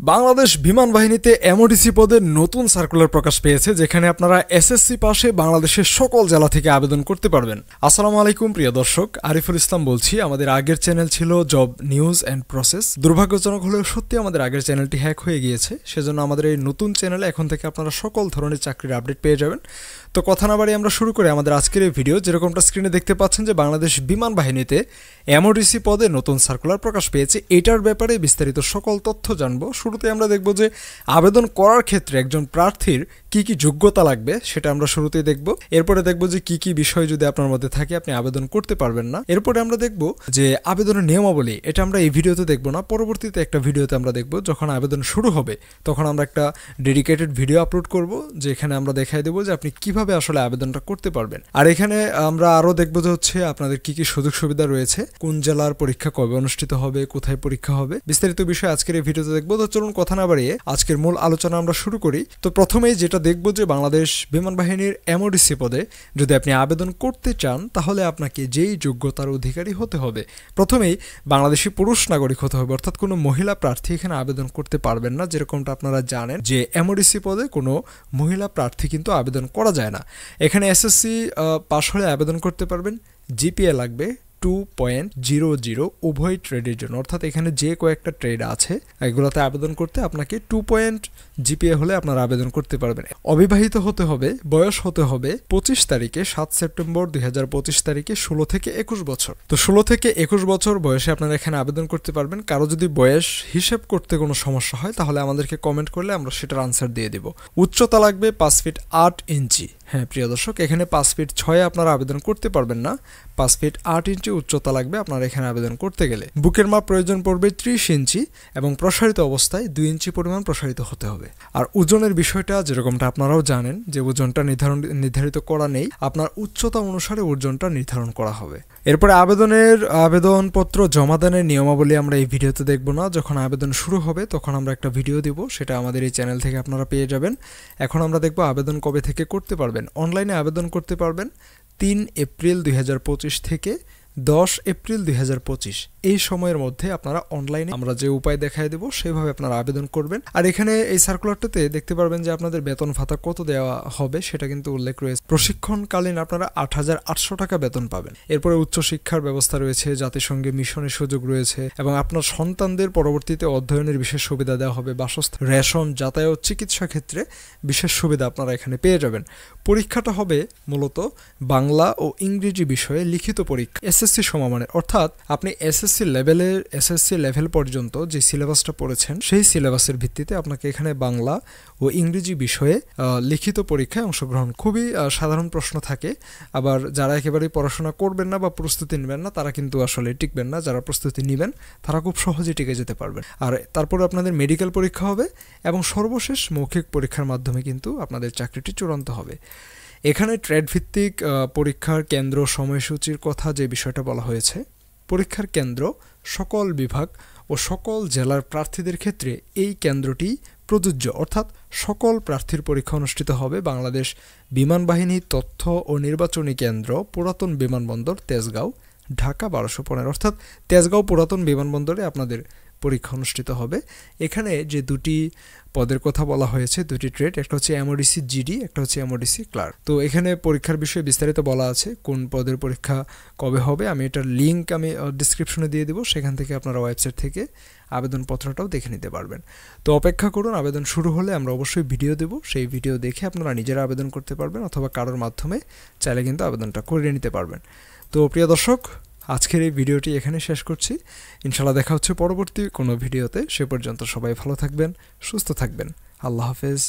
বাংলাদেশ বিমান বাহিনীতে এমওডিসি পদে নতুন সার্কুলার প্রকাশ পেয়েছে, যেখানে আপনারা এসএসসি পাশে বাংলাদেশের সকল জেলা থেকে আবেদন করতে পারবেন। আসসালামু আলাইকুম প্রিয় দর্শক, আরিফুল ইসলাম বলছি। আমাদের আগের চ্যানেল ছিল জব নিউজ অ্যান্ড প্রসেস। দুর্ভাগ্যজনক হলেও সত্যি আমাদের আগের চ্যানেলটি হ্যাক হয়ে গিয়েছে, সেজন্য আমাদের এই নতুন চ্যানেলে এখন থেকে আপনারা সকল ধরনের চাকরির আপডেট পেয়ে যাবেন। তো কথা না বাড়িয়ে আমরা শুরু করি আমাদের আজকের এই ভিডিও। যেরকমটা স্ক্রিনে দেখতে পাচ্ছেন যে বাংলাদেশ বিমান বাহিনীতে এমওডিসি পদে নতুন সার্কুলার প্রকাশ পেয়েছে। এটার ব্যাপারে বিস্তারিত সকল তথ্য জানবো। শুরুতে আমরা দেখব যে আবেদন করার ক্ষেত্রে একজন প্রার্থীর কি কি যোগ্যতা লাগবে সেটা আমরা শুরুতেই দেখব। এরপরে দেখব যে কি কি বিষয় যদি আপনার মধ্যে থাকে আপনি আবেদন করতে পারবেন না। এরপরে আমরা দেখব যে আবেদনের নিয়মাবলী। এটা আমরা এই ভিডিওতে দেখব না, পরবর্তীতে একটা ভিডিওতে আমরা দেখব। যখন আবেদন শুরু হবে তখন আমরা একটা ডেডিকেটেড ভিডিও আপলোড করব, যেখানে আমরা দেখাই দেবো যে আপনি কিভাবে আসলে আবেদনটা করতে পারবেন। আর এখানে আমরা আরও দেখব যে হচ্ছে আপনাদের কি কি সুযোগ সুবিধা রয়েছে, কোন জেলার পরীক্ষা কবে অনুষ্ঠিত হবে, কোথায় পরীক্ষা হবে, বিস্তারিত বিষয় আজকের এই ভিডিওতে দেখব। তো চলুন কথা না বাড়িয়ে আজকের মূল আলোচনা আমরা শুরু করি। তো প্রথমেই যেটা দেখব যে বাংলাদেশ বিমান বাহিনীর এমওডিসি পদে যদি আপনি আবেদন করতে চান তাহলে আপনাকে যেই যোগ্যতার অধিকারী হতে হবে, প্রথমেই বাংলাদেশি পুরুষ নাগরিক হতে হবে, অর্থাৎ কোনো মহিলা প্রার্থী এখানে আবেদন করতে পারবেন না। যেরকমটা আপনারা জানেন যে এমওডিসি পদে কোনো মহিলা প্রার্থী কিন্তু আবেদন করা যায় না। এখানে এসএসসি পাশ হলে আবেদন করতে পারবেন। জিপিএ লাগবে 2.00 উভয় ট্রেডের জন্য, অর্থাৎ এখানে যে কয়েকটা ট্রেড আছে এগুলোতে আবেদন করতে আপনাকে 2 জিপিএ হলে আপনারা আবেদন করতে পারবেন। অবিবাহিত হতে হবে, বয়স হতে হবে 25 তারিখে 7 সেপ্টেম্বর 2025 তারিখে 16 থেকে 21 বছর। তো 16 থেকে 21 বছর বয়সে আপনারা এখানে আবেদন করতে পারবেন। কারো যদি বয়স হিসেব করতে কোনো সমস্যা হয় তাহলে আমাদেরকে কমেন্ট করলে আমরা সেটার আনসার দিয়ে দেব। উচ্চতা লাগবে 5 ফিট 8 ইঞ্চি। হ্যাঁ প্রিয় দর্শক, এখানে 5 ফিট 6 আপনারা আবেদন করতে পারবেন না, 5 ফিট 8 ইঞ্চি উচ্চতা লাগবে আপনারা এখানে আবেদন করতে গেলে। বুকের মাপ প্রয়োজন পড়বে 30 ইঞ্চি এবং প্রসারিত অবস্থায় 2 ইঞ্চি পরিমাণ প্রসারিত হতে হবে। আর ওজনের বিষয়টা যেরকমটা আপনারাও জানেন যে ওজনটা নির্ধারিত করা নেই, আপনার উচ্চতা অনুসারে ওজনটা নির্ধারণ করা হবে। এরপরে আবেদনপত্র জমাদানের নিয়মাবলী আমরা এই ভিডিওতে দেখব না। যখন আবেদন শুরু হবে তখন আমরা একটা ভিডিও দিব, সেটা আমাদের এই চ্যানেল থেকে আপনারা পেয়ে যাবেন। এখন আমরা দেখব আবেদন কবে থেকে করতে পারবেন। অনলাইনে আবেদন করতে পারবেন 3 এপ্রিল 2025 থেকে 10 এপ্রিল 2025। এই সময়ের মধ্যে আপনারা অনলাইনে আমরা যে উপায় দেখাই দেব সেভাবে আপনারা আবেদন করবেন। আর এখানে এই সার্কুলারটাতে দেখতে পারবেন যে আপনাদের বেতন ভাতা কত দেওয়া হবে সেটা কিন্তু উল্লেখ রয়েছে। প্রশিক্ষণকালীন আপনারা 8,800 টাকা বেতন পাবেন। এরপরে উচ্চশিক্ষার ব্যবস্থা রয়েছে, জাতিসংঘে মিশনের সুযোগ রয়েছে এবং আপনার সন্তানদের পরবর্তীতে অধ্যয়নের বিশেষ সুবিধা দেওয়া হবে। বাসস্থান, রেশন, যাতায়াত, চিকিৎসা ক্ষেত্রে বিশেষ সুবিধা আপনারা এখানে পেয়ে যাবেন। পরীক্ষাটা হবে মূলত বাংলা ও ইংরেজি বিষয়ে লিখিত পরীক্ষা, এসএসসি সমমানের, অর্থাৎ আপনি এসএসসি লেভেল পর্যন্ত যে সিলেবাসটা পড়েছেন সেই সিলেবাসের ভিত্তিতে আপনাকে এখানে বাংলা ও ইংরেজি বিষয়ে লিখিত পরীক্ষায় অংশগ্রহণ। খুবই সাধারণ প্রশ্ন থাকে। আবার যারা একেবারেই পড়াশোনা করবেন না বা প্রস্তুতি নেবেন না তারা কিন্তু আসলে টিকবেন না, যারা প্রস্তুতি নেবেন তারা খুব সহজে টিকে যেতে পারবেন। আর তারপরে আপনাদের মেডিকেল পরীক্ষা হবে এবং সর্বশেষ মৌখিক পরীক্ষার মাধ্যমে কিন্তু আপনাদের চাকরিটি চূড়ান্ত হবে। এখানে ট্রেড ভিত্তিক পরীক্ষার কেন্দ্র সময়সূচির কথা যে বিষয়টা বলা হয়েছে, পরীক্ষার কেন্দ্র সকল বিভাগ ও সকল জেলার প্রার্থীদের ক্ষেত্রে এই কেন্দ্রটি প্রযোজ্য, অর্থাৎ সকল প্রার্থীর পরীক্ষা অনুষ্ঠিত হবে বাংলাদেশ বিমান বাহিনী তথ্য ও নির্বাচনী কেন্দ্র, পুরাতন বিমানবন্দর, তেজগাঁও, ঢাকা 1215, অর্থাৎ তেজগাঁও পুরাতন বিমানবন্দরে আপনাদের পরীক্ষা অনুষ্ঠিত হবে। এখানে যে দুটি পদের কথা বলা হয়েছে, দুটি ট্রেড, একটা হচ্ছে এমওডিসি জিডি, একটা হচ্ছে এমওডিসি ক্লার্ক। তো এখানে পরীক্ষার বিষয়ে বিস্তারিত বলা আছে, কোন পদের পরীক্ষা কবে হবে। আমি এটার লিঙ্ক ডিসক্রিপশনে দিয়ে দেবো, সেখান থেকে আপনারা ওয়েবসাইট থেকে আবেদনপত্রটাও দেখে নিতে পারবেন। তো অপেক্ষা করুন, আবেদন শুরু হলে আমরা অবশ্যই ভিডিও দেব, সেই ভিডিও দেখে আপনারা নিজেরা আবেদন করতে পারবেন অথবা কারোর মাধ্যমে চাইলে কিন্তু আবেদনটা করে নিতে পারবেন। তো প্রিয় দর্শক, আজকের এই ভিডিওটি এখানে শেষ করছি। ইনশাআল্লাহ দেখা হচ্ছে পরবর্তী কোনো ভিডিওতে। সে পর্যন্ত সবাই ভালো থাকবেন, সুস্থ থাকবেন। আল্লাহ হাফেজ।